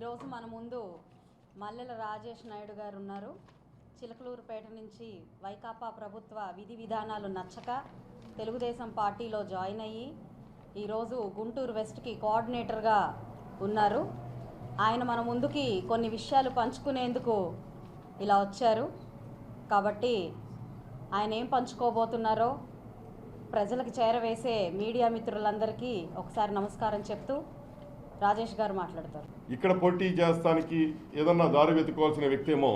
ఈరోజు మన ముందు మల్లెల రాజేష్ నాయుడు గారు ఉన్నారు. చిలకలూరుపేట నుంచి వైకాపా ప్రభుత్వ విధి విధానాలు నచ్చక తెలుగుదేశం పార్టీలో జాయిన్ అయ్యి ఈరోజు గుంటూరు వెస్ట్కి కోఆర్డినేటర్గా ఉన్నారు. ఆయన మన ముందుకి కొన్ని విషయాలు పంచుకునేందుకు ఇలా వచ్చారు. కాబట్టి ఆయన ఏం పంచుకోబోతున్నారో ప్రజలకు చేరవేసే మీడియా మిత్రులందరికీ ఒకసారి నమస్కారం చెప్తూ రాజేష్ గారు మాట్లాడతారు. ఇక్కడ పోటీ చేస్తానికి ఏదన్నా దారి వెతుకోవాల్సిన వ్యక్తి ఏమో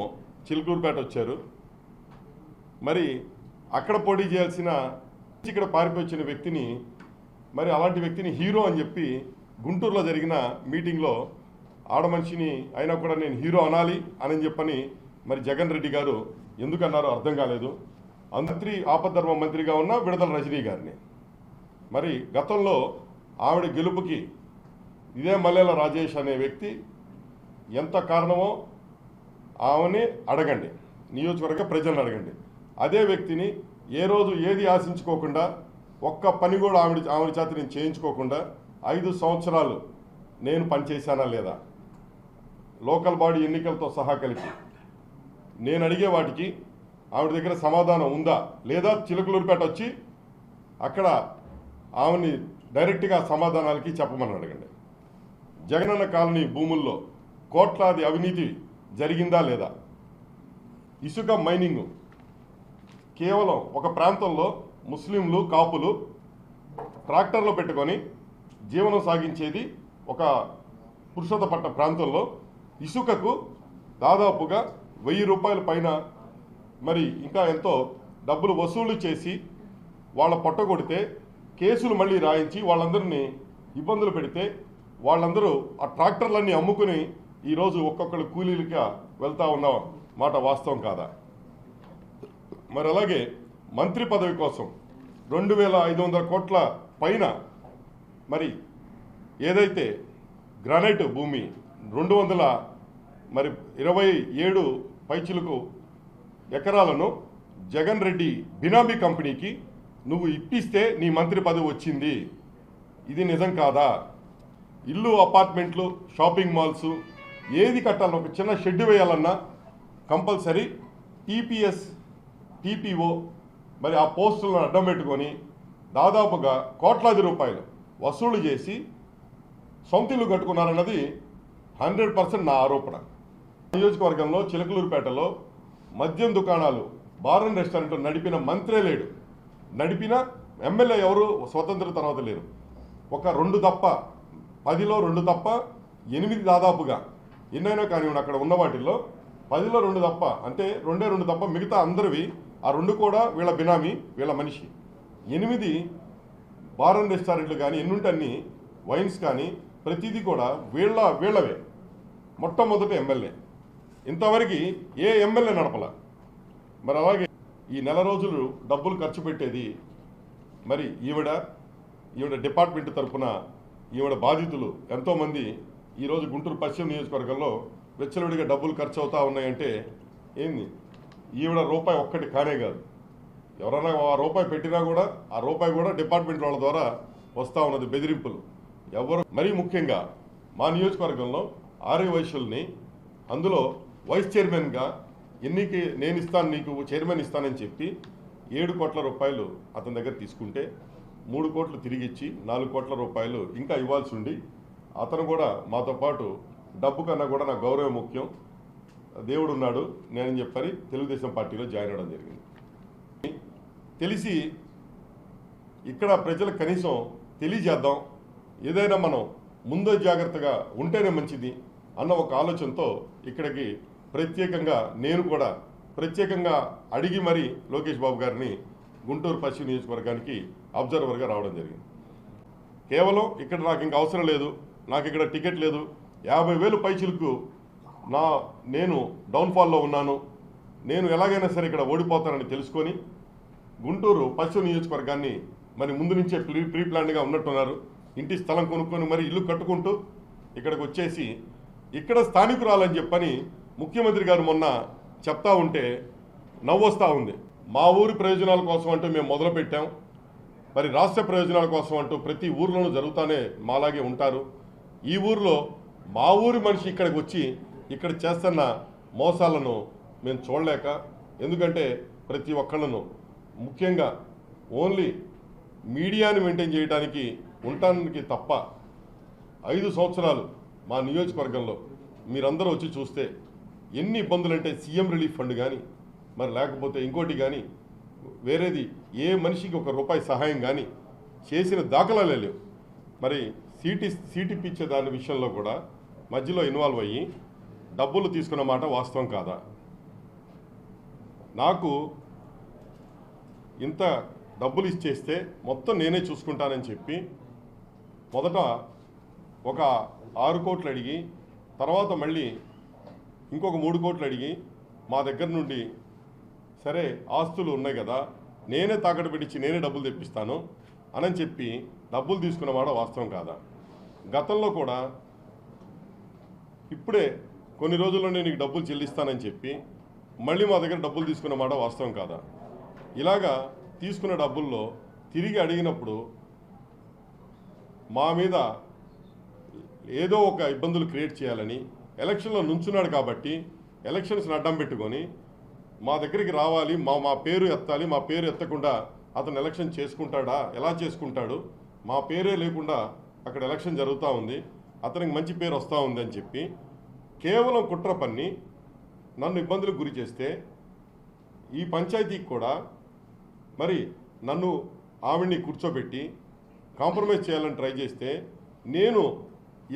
చిలుకూరుపేట వచ్చారు. మరి అక్కడ పోటీ చేయాల్సిన ఇక్కడ పారిపోయిన వ్యక్తిని మరి అలాంటి వ్యక్తిని హీరో అని చెప్పి గుంటూరులో జరిగిన మీటింగ్లో ఆడమనిషిని అయినా కూడా నేను హీరో అనాలి అని చెప్పని మరి జగన్ రెడ్డి గారు ఎందుకన్నారో అర్థం కాలేదు. మంత్రి ఆపద్ధర్మ మంత్రిగా ఉన్న విడదల రజనీ గారిని మరి గతంలో ఆవిడ గెలుపుకి ఇదే మల్లెల రాజేష్ అనే వ్యక్తి ఎంత కారణమో ఆమెని అడగండి, నియోజకవర్గ ప్రజలను అడగండి. అదే వ్యక్తిని ఏ రోజు ఏది ఆశించుకోకుండా ఒక్క పని కూడా ఆవిడ చేత నేను చేయించుకోకుండా 5 సంవత్సరాలు నేను పనిచేశానా లేదా, లోకల్ బాడీ ఎన్నికలతో సహా కలిపి నేను అడిగే వాటికి ఆవిడ దగ్గర సమాధానం ఉందా లేదా చిలుకలూరుపేట వచ్చి అక్కడ ఆమెని డైరెక్ట్గా సమాధానాలకి చెప్పమని అడగండి. జగనన్న కాలనీ భూముల్లో కోట్లాది అవినీతి జరిగిందా లేదా, ఇసుక మైనింగ్ కేవలం ఒక ప్రాంతంలో ముస్లింలు కాపులు ట్రాక్టర్లు పెట్టుకొని జీవనం సాగించేది ఒక పురుషోత్తపట్న ప్రాంతంలో ఇసుకకు దాదాపుగా 1000 రూపాయల పైన మరి ఇంకా ఎంతో డబ్బులు వసూలు చేసి వాళ్ళ పొట్టగొడితే కేసులు మళ్ళీ రాయించి వాళ్ళందరినీ ఇబ్బందులు పెడితే వాళ్ళందరూ ఆ ట్రాక్టర్లన్నీ అమ్ముకుని ఈరోజు ఒక్కొక్కరు కూలీలుగా వెళ్తూ ఉన్న మాట వాస్తవం కాదా? మరి అలాగే మంత్రి పదవి కోసం 2500 కోట్ల పైన మరి ఏదైతే గ్రానైట్ భూమి 227 పైచిలకు ఎకరాలను జగన్ రెడ్డి బినామీ కంపెనీకి నువ్వు ఇప్పిస్తే నీ మంత్రి పదవి వచ్చింది, ఇది నిజం కాదా? ఇల్లు, అపార్ట్మెంట్లు, షాపింగ్ మాల్స్ ఏది కట్టాలన్నా ఒక చిన్న షెడ్ వేయాలన్నా కంపల్సరీ టీపీఎస్, టీపీఓ మరి ఆ పోస్టులను అడ్డం పెట్టుకొని దాదాపుగా కోట్లాది రూపాయలు వసూలు చేసి సొంత ఇల్లు కట్టుకున్నారన్నది 100% నా ఆరోపణ. నియోజకవర్గంలో చిలకలూరుపేటలో మద్యం దుకాణాలు, బార్ అండ్ రెస్టారెంట్ నడిపిన మంత్రే లేడు, నడిపిన ఎమ్మెల్యే ఎవరు స్వతంత్ర తర్వాత లేరు. ఒక 2 తప్ప 10లో 2 తప్ప 8 దాదాపుగా ఎన్నైనా కానివ్వండి అక్కడ ఉన్న వాటిల్లో 10లో 2 తప్ప అంటే 2 తప్ప మిగతా అందరివి ఆ 2 కూడా వీళ్ళ బినామీ, వీళ్ళ మనిషి. 8 బార్ అండ్ రెస్టారెంట్లు కానీ ఎన్నుంటన్ని వైన్స్ కానీ ప్రతిదీ కూడా వీళ్ళవే. మొట్టమొదటి ఎమ్మెల్యే ఇంతవరకు ఏ ఎమ్మెల్యే నడపల. మరి అలాగే ఈ నెల రోజులు డబ్బులు ఖర్చు పెట్టేది మరి ఈవిడ డిపార్ట్మెంట్ తరఫున ఈవిడ బాధితులు ఎంతోమంది ఈరోజు గుంటూరు పశ్చిమ నియోజకవర్గంలో వెచ్చలవిడిగా డబ్బులు ఖర్చు అవుతూ ఉన్నాయంటే ఏంది, ఈవిడ రూపాయి ఒక్కటి కానే కాదు. ఎవరైనా ఆ రూపాయి పెట్టినా కూడా ఆ రూపాయి కూడా డిపార్ట్మెంట్ వాళ్ళ ద్వారా వస్తూ ఉన్నది బెదిరింపులు. ఎవరు మరీ ముఖ్యంగా మా నియోజకవర్గంలో ఆర్య వైశ్యుల్ని అందులో వైస్ చైర్మన్గా ఎన్నిక నేను ఇస్తాను, నీకు చైర్మన్ ఇస్తానని చెప్పి 7 కోట్ల రూపాయలు అతని దగ్గర తీసుకుంటే 3 కోట్లు తిరిగి ఇచ్చి 4 కోట్ల రూపాయలు ఇంకా ఇవ్వాల్సి ఉండి అతను కూడా మాతో పాటు డబ్బు కన్నా కూడా నాకు గౌరవం ముఖ్యం, దేవుడు ఉన్నాడు నేనని చెప్పని తెలుగుదేశం పార్టీలో జాయిన్ అవ్వడం జరిగింది. తెలిసి ఇక్కడ ప్రజలకు కనీసం తెలియజేద్దాం, ఏదైనా మనం ముందు జాగ్రత్తగా ఉంటేనే మంచిది అన్న ఒక ఆలోచనతో ఇక్కడికి ప్రత్యేకంగా నేను కూడా ప్రత్యేకంగా అడిగి మరీ లోకేష్ బాబు గారిని గుంటూరు పశ్చిమ నియోజకవర్గానికి అబ్జర్వర్గా రావడం జరిగింది. కేవలం ఇక్కడ నాకు ఇంకా అవసరం లేదు, నాకు ఇక్కడ టికెట్ లేదు, 50,000 పైచిలకు నేను డౌన్ఫాల్లో ఉన్నాను, నేను ఎలాగైనా సరే ఇక్కడ ఓడిపోతానని తెలుసుకొని గుంటూరు పశ్చిమ నియోజకవర్గాన్ని మరి ముందు నుంచే ప్రీ ప్లాన్డ్గా ఉన్నట్టున్నారు. ఇంటి స్థలం కొనుక్కొని మరి ఇల్లు కట్టుకుంటూ ఇక్కడికి వచ్చేసి ఇక్కడ స్థానికురాలని చెప్పని ముఖ్యమంత్రి గారు మొన్న చెప్తా ఉంటే నవ్వొస్తూ ఉంది. మా ఊరి ప్రయోజనాల కోసం అంటూ మేము మొదలుపెట్టాం, మరి రాష్ట్ర ప్రయోజనాల కోసం అంటూ ప్రతి ఊర్లోనూ జరుగుతూనే మాలాగే ఉంటారు. ఈ ఊర్లో మా ఊరి మనిషి ఇక్కడికి వచ్చి ఇక్కడ చేస్తున్న మోసాలను మేము చూడలేక, ఎందుకంటే ప్రతి ఒక్కళ్ళను ముఖ్యంగా ఓన్లీ మీడియాని మెయింటైన్ చేయడానికి ఉండటానికి తప్ప 5 సంవత్సరాలు మా నియోజకవర్గంలో మీరందరూ వచ్చి చూస్తే ఎన్ని ఇబ్బందులు అంటే సీఎం రిలీఫ్ ఫండ్ కానీ మరి లేకపోతే ఇంకోటి కానీ వేరేది ఏ మనిషికి ₹1 సహాయం కానీ చేసిన దాఖలాలే లేవు. మరి సీటు ఇప్పించే దాని విషయంలో కూడా మధ్యలో ఇన్వాల్వ్ అయ్యి డబ్బులు తీసుకున్న మాట వాస్తవం కాదా? నాకు ఇంత డబ్బులు ఇచ్చేస్తే మొత్తం నేనే చూసుకుంటానని చెప్పి మొదట ఒక 6 కోట్లు అడిగి తర్వాత మళ్ళీ ఇంకొక 3 కోట్లు అడిగి మా దగ్గర నుండి సరే ఆస్తులు ఉన్నాయి కదా నేనే తాకట్టు పెట్టించి నేనే డబ్బులు తెప్పిస్తాను అని చెప్పి డబ్బులు తీసుకున్నవాడ వాస్తవం కాదా? గతంలో కూడా ఇప్పుడే కొన్ని రోజుల్లో నేను నీకు డబ్బులు చెల్లిస్తానని చెప్పి మళ్ళీ మా దగ్గర డబ్బులు తీసుకున్నమాట వాస్తవం కాదా? ఇలాగా తీసుకున్న డబ్బుల్లో తిరిగి అడిగినప్పుడు మా మీద ఏదో ఒక ఇబ్బందులు క్రియేట్ చేయాలని ఎలక్షన్లో నుంచున్నాడు కాబట్టి ఎలక్షన్స్ని అడ్డం పెట్టుకొని మా దగ్గరికి రావాలి, మా పేరు ఎత్తాలి, మా పేరు ఎత్తకుండా అతను ఎలక్షన్ చేసుకుంటాడా? ఎలా చేసుకుంటాడు? మా పేరే లేకుండా అక్కడ ఎలక్షన్ జరుగుతూ ఉంది, అతనికి మంచి పేరు వస్తూ ఉంది అని చెప్పి కేవలం కుట్ర పన్ని నన్ను ఇబ్బందులకు గురి చేస్తే ఈ పంచాయతీకి కూడా మరి నన్ను ఆవిడ్ని కూర్చోబెట్టి కాంప్రమైజ్ చేయాలని ట్రై చేస్తే నేను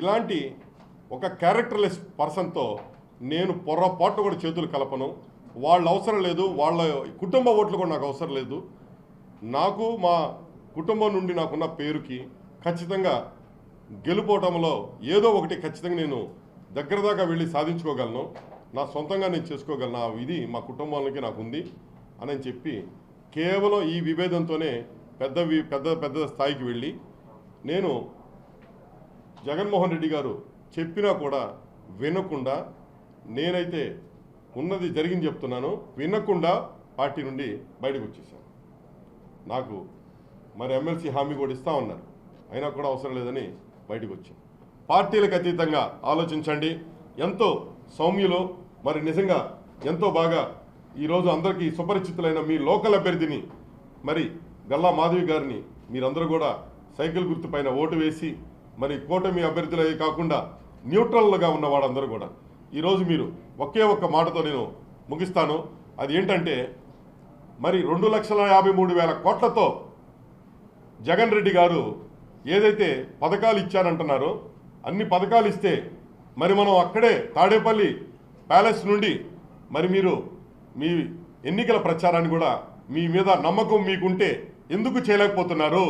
ఇలాంటి ఒక క్యారెక్టర్లెస్ పర్సన్తో నేను పొరపాటు కూడా చేతులు కలపను. వాళ్ళు అవసరం లేదు, వాళ్ళ కుటుంబ ఓట్లు కూడా నాకు అవసరం లేదు. నాకు మా కుటుంబం నుండి నాకున్న పేరుకి ఖచ్చితంగా గెలుపోవటంలో ఏదో ఒకటి ఖచ్చితంగా నేను దగ్గర దాకా వెళ్ళి సాధించుకోగలను, నా సొంతంగా నేను చేసుకోగలను, ఆ విధి మా కుటుంబానికి నాకు ఉంది అని చెప్పి కేవలం ఈ విభేదంతోనే పెద్ద స్థాయికి వెళ్ళి నేను జగన్మోహన్ రెడ్డి గారు చెప్పినా కూడా వినకుండా, నేనైతే ఉన్నది జరిగింది చెప్తున్నాను, వినకుండా పార్టీ నుండి బయటకు వచ్చేసాను. నాకు మరి ఎమ్మెల్సీ హామీ కూడా ఇస్తా ఉన్నారు, అయినా కూడా అవసరం లేదని బయటకు వచ్చాను. పార్టీలకు అతీతంగా ఆలోచించండి. ఎంతో సౌమ్యులు, మరి నిజంగా ఎంతో బాగా ఈరోజు అందరికీ సుపరిచితులైన మీ లోకల్ అభ్యర్థిని మరి గల్లా మాధవి గారిని మీరందరూ కూడా సైకిల్ గుర్తు పైన ఓటు వేసి మరి కూటమి అభ్యర్థులే కాకుండా న్యూట్రల్గా ఉన్న వాళ్ళందరూ కూడా ఈరోజు మీరు ఒకే ఒక్క మాటతో నేను ముగిస్తాను. అది ఏంటంటే మరి 2,53,000 కోట్లతో జగన్ రెడ్డి గారు ఏదైతే పథకాలు ఇచ్చారంటున్నారో అన్ని పథకాలు ఇస్తే మరి మనం అక్కడే తాడేపల్లి ప్యాలెస్ నుండి మరి మీరు మీ ఎన్నికల ప్రచారాన్ని కూడా మీ మీద నమ్మకం మీకుంటే ఎందుకు చేయలేకపోతున్నారు?